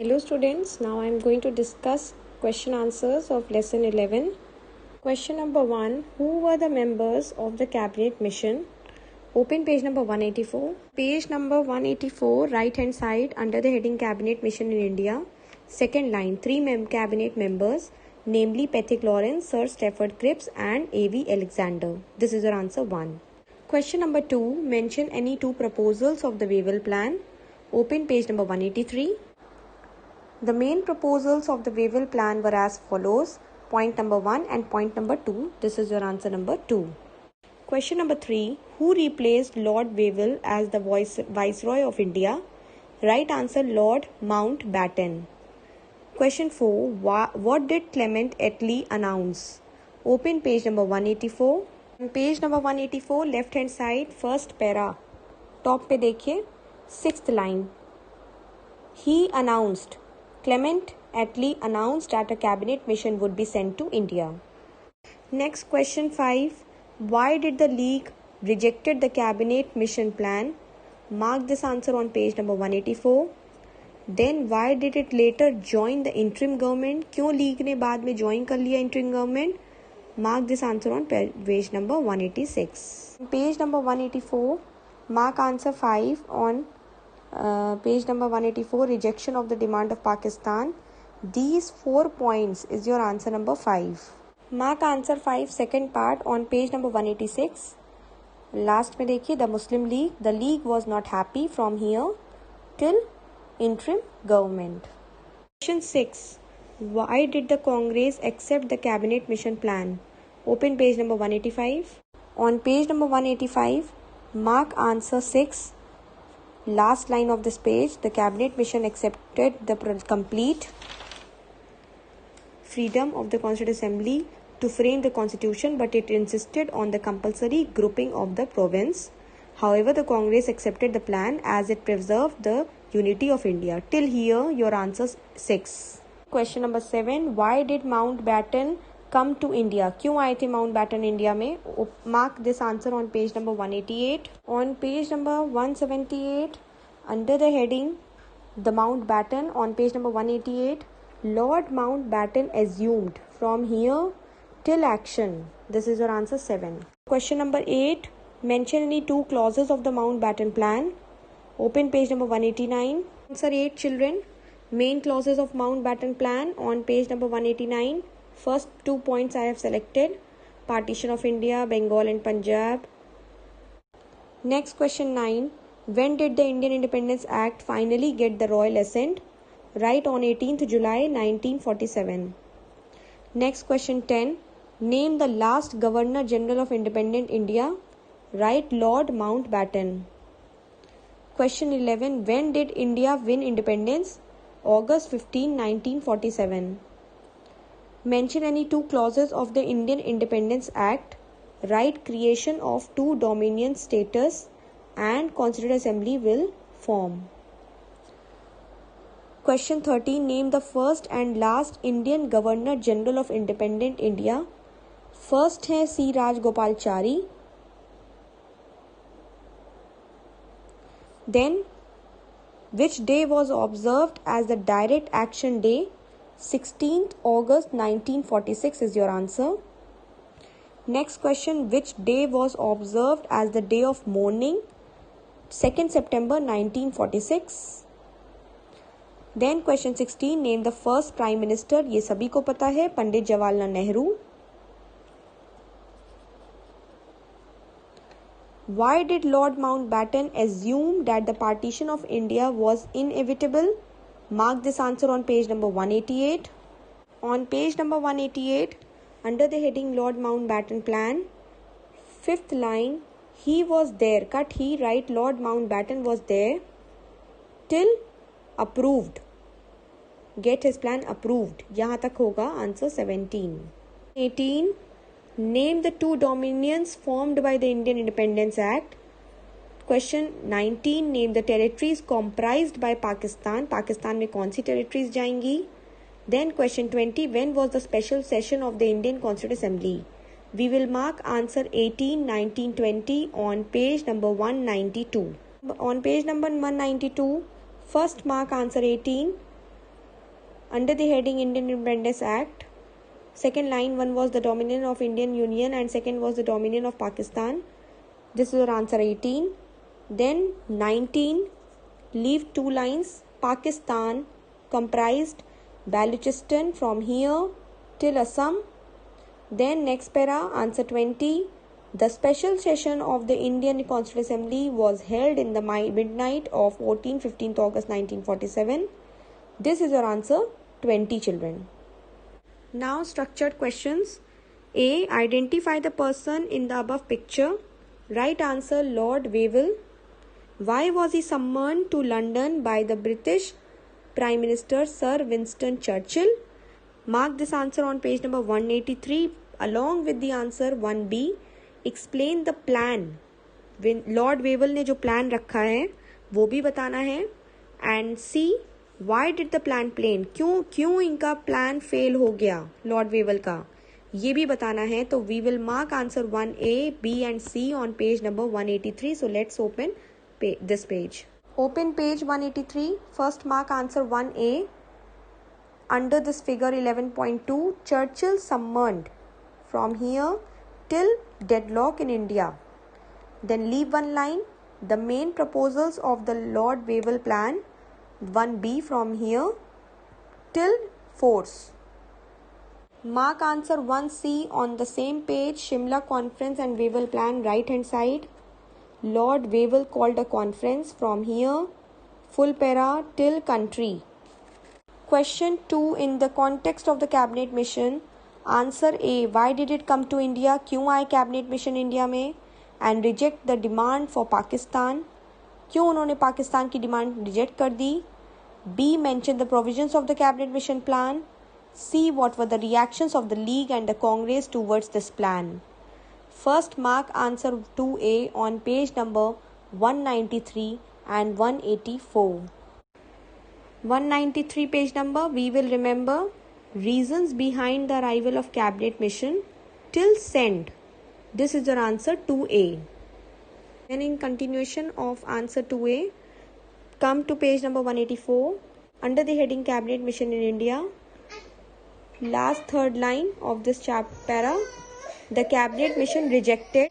Hello students, now I am going to discuss question answers of lesson 11. Question number 1. Who were the members of the cabinet mission? Open page number 184. Page number 184, right hand side under the heading cabinet mission in India. Second line, three cabinet members, namely Patrick Lawrence, Sir Stafford Cripps and A.V. Alexander. This is your answer 1. Question number 2. Mention any two proposals of the Wavell Plan. Open page number 183. The main proposals of the Wavell Plan were as follows. Point number 1 and point number 2. This is your answer number 2. Question number 3. Who replaced Lord Wavell as the Viceroy of India? Right answer, Lord Mountbatten. Question 4. What did Clement Attlee announce? Open page number 184. On page number 184, left hand side, first para. Top पे देखिए, 6th line. He announced. Clement Attlee announced that a cabinet mission would be sent to India. Next, question 5. Why did the League rejected the cabinet mission plan? Mark this answer on page number 184. Then why did it later join the interim government? क्यों league ने बाद में join कर लिया interim government? Mark this answer on page number 186. Page number 184, mark answer 5 on page number 184, rejection of the demand of Pakistan. These 4 points is your answer number 5. Mark answer 5 second part on page number 186. Last में देखिए, the Muslim League. The League was not happy from here till interim government. Question 6. Why did the Congress accept the cabinet mission plan? Open page number 185. On page number 185, mark answer 6. Last line of this page, the cabinet mission accepted the complete freedom of the Constituent Assembly to frame the constitution, but it insisted on the compulsory grouping of the province. However, the Congress accepted the plan as it preserved the unity of India. Till here, your answer 6. Question number 7. Why did Mountbatten come to India? क्यों आए थे Mountbatten India में? Mark this answer on page number 188. On page number 178, under the heading the Mountbatten, on page number 188, Lord Mountbatten assumed from here till action. This is your answer 7. Question number 8. Mention any two clauses of the Mountbatten plan. Open page number 189. Answer 8, children. Main clauses of Mountbatten plan on page number 189. First 2 points I have selected. Partition of India, Bengal and Punjab. Next, question 9. When did the Indian Independence Act finally get the royal assent? Right, on 18th July 1947. Next, question 10. Name the last Governor General of Independent India. Right, Lord Mountbatten. Question 11. When did India win independence? August 15, 1947. Mention any two clauses of the Indian Independence Act. Right, creation of two dominion status and Constituent Assembly will form. Question 13. Name the first and last Indian Governor General of Independent India. First है C. Rajagopalachari. Then, which day was observed as the Direct Action Day? 16th August 1946 is your answer. Next question, which day was observed as the day of mourning? 2nd September 1946. Then question 16, name the first Prime Minister. ये सभी को पता है, पंडित Jawaharlal Nehru. Why did Lord Mountbatten assume that the partition of India was inevitable? Mark this answer on page number 188. On page number 188, under the heading Lord Mountbatten Plan, 5th line, he was there. Cut he, write Lord Mountbatten was there till approved. Get his plan approved. यहाँ तक होगा answer 17. 18. Name the two dominions formed by the Indian Independence Act. Question 19. Name the territories comprised by Pakistan. Pakistan में कौन सी territories जाएंगी? Then question 20. When was the special session of the Indian Constituent Assembly? We will mark answer 18, 19, 20 on page number 192. On page number 192, first mark answer 18. under the heading Indian Independence Act. Second line, one was the dominion of Indian Union and second was the dominion of Pakistan. This is your answer 18. Then 19, leave 2 lines. Pakistan comprised Balochistan from here till Assam. Then next para, answer 20. The special session of the Indian Constituent Assembly was held in the midnight of 15th August 1947. This is your answer 20, children. Now structured questions. A. Identify the person in the above picture. Right answer, Lord Wavell. Why was he summoned to London by the British Prime Minister Sir Winston Churchill? Mark this answer on page number 183 along with the answer 1B. Explain the plan. Lord Wavell ने जो plan रखा है वो भी बताना है. And C. Why did the plan fail? क्यों इनका plan fail हो गया Lord Wavell का, ये भी बताना है. तो we will mark answer 1A, B and C on page number 183. So let's open this page. Open page 183. First mark answer 1A. Under this figure 11.2, Churchill summoned from here till deadlock in India. Then leave 1 line. The main proposals of the Lord Wavell plan. 1B from here till force. Mark answer 1C on the same page. Shimla conference and Wavell plan, right hand side. Lord Wavell called a conference from here, full para till country. Question 2, in the context of the cabinet mission. Answer A. Why did it come to India? क्यों आए cabinet mission India में? And reject the demand for Pakistan. क्यों उन्होंने पाकिस्तान की demand reject कर दी? B. Mention the provisions of the cabinet mission plan. C. What were the reactions of the League and the Congress towards this plan? First mark answer 2A on page number 193 and 184. 193 page number, we will remember reasons behind the arrival of cabinet mission till send. This is your answer 2A. And in continuation of answer 2A, come to page number 184. Under the heading Cabinet Mission in India, last third line of this para, the cabinet mission rejected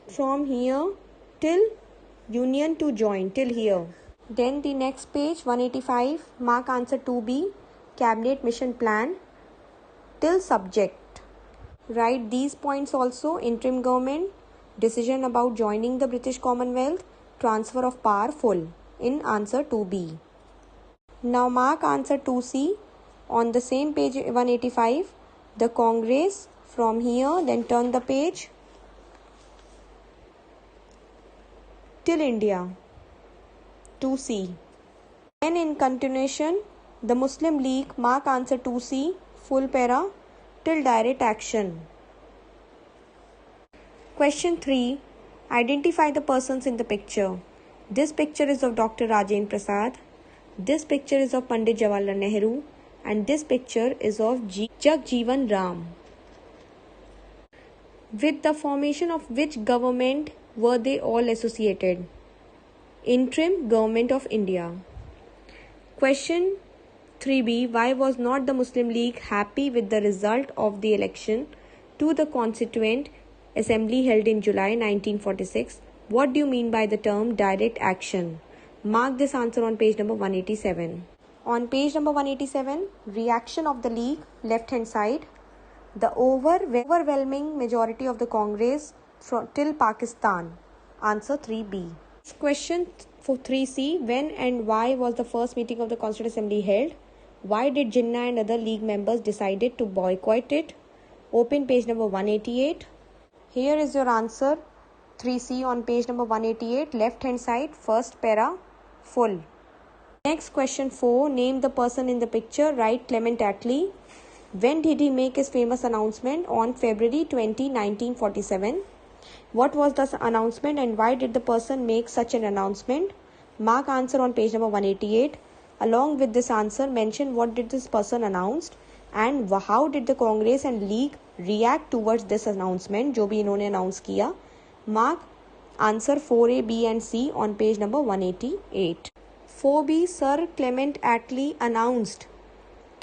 from here till union to join, till here. Then the next page 185, mark answer 2B, cabinet mission plan till subject. Write these points also: interim government, decision about joining the British Commonwealth, transfer of power full, in answer 2B. Now mark answer 2C on the same page 185, the Congress from here, then turn the page till India, 2C. Then in continuation, the Muslim League, mark answer 2C, full para till direct action. Question 3. Identify the persons in the picture. This picture is of Dr. Rajendra Prasad. This picture is of Pandit Jawaharlal Nehru. And this picture is of Jagjeevan Ram. With the formation of which government were they all associated? Interim Government of India. Question 3B. Why was not the Muslim League happy with the result of the election to the Constituent Assembly held in July 1946? What do you mean by the term direct action? Mark this answer on page number 187. On page number 187, reaction of the League, left hand side. The overwhelming majority of the Congress till Pakistan. Answer 3B. Question for 3C. When and why was the first meeting of the Constituent Assembly held? Why did Jinnah and other League members decided to boycott it? Open page number 188. Here is your answer 3C on page number 188, left hand side, first para, full. Next question 4. Name the person in the picture. Write Clement Attlee. When did he make his famous announcement? On February 20, 1947. What was the announcement and why did the person make such an announcement? Mark answer on page number 188. Along with this answer, mention what did this person announced and how did the Congress and League react towards this announcement जो भी इन्होंने announce किया. Mark answer 4A, B and C on page number 188. 4B. Sir Clement Attlee announced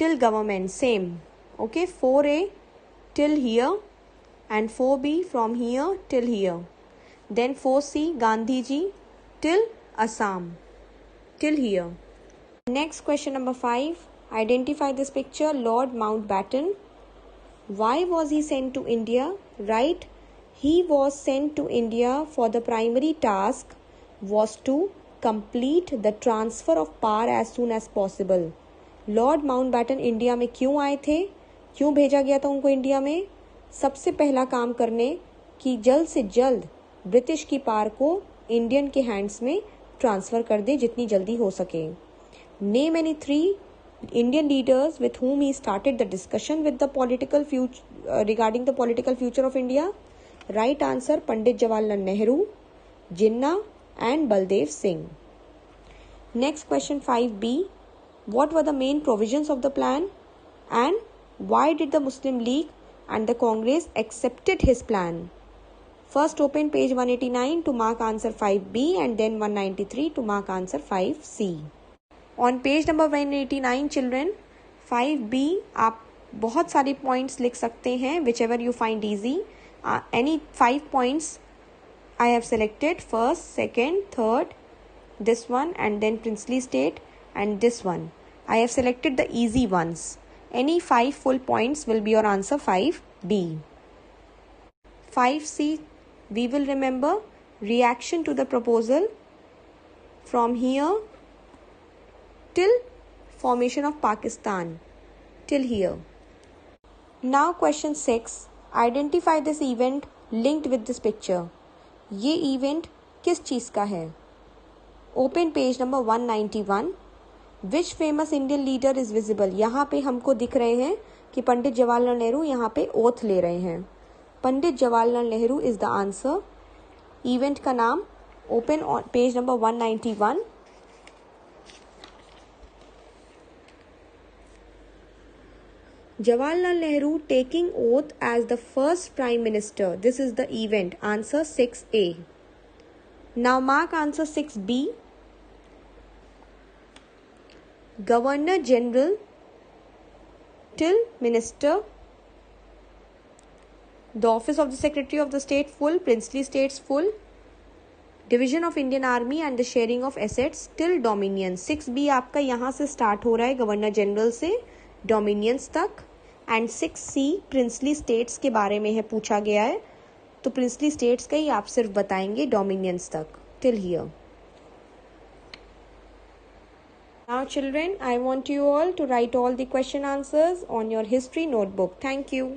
till government, same. Okay, 4A till here and 4B from here till here. Then 4C, Gandhiji till Assam, till here. Next question number 5. Identify this picture. Lord Mountbatten. Why was he sent to India? Right? He was sent to India for the primary task was to complete the transfer of power as soon as possible. Lord Mountbatten India में क्यों आए थे? क्यों भेजा गया था उनको India में? सबसे पहला काम करने कि जल्द से जल्द ब्रिटिश की पावर को इंडियन के हैंड्स में ट्रांसफ़र कर दे जितनी जल्दी हो सके. Name any 3 Indian leaders with whom he started the discussion with the political future regarding the political future of India. Right answer, Pandit Jawaharlal Nehru, Jinnah and Baldev Singh. Next question 5B. What were the main provisions of the plan and why did the Muslim League and the Congress accepted his plan? First open page 189 to mark answer 5B and then 193 to mark answer 5C. On page number 189 children, 5B आप बहुत सारे points लिख सकते हैं whichever you find easy. Any 5 points I have selected, first, second, third, this one and then princely state and this one. I have selected the easy ones. Any 5 full points will be your answer 5B. 5C, we will remember reaction to the proposal from here till formation of Pakistan, till here. Now question 6. Identify this event linked with this picture. ये event किस चीज़ का है? Open page number 191. Which famous Indian leader is visible? यहाँ पे हमको दिख रहे हैं कि पंडित जवाहरलाल नेहरू यहाँ पे ओथ ले रहे हैं. Pandit Jawaharlal Nehru is the answer. Event का नाम open on page number 191. Jawaharlal Nehru taking oath as the first Prime Minister. This is the event. Answer 6A. Now mark answer 6B. Governor General till Minister. The office of the Secretary of the State full, princely states full. Division of Indian Army and the sharing of assets till Dominion. 6B आपका यहाँ से start हो रहा है governor general से dominions तक. And 6C princely states के बारे में है, पूछा गया है तो प्रिंसली स्टेट्स का ही आप सिर्फ बताएंगे डोमिनियंस तक, till here. Now children, I want you all to write all the question answers on your history notebook. Thank you.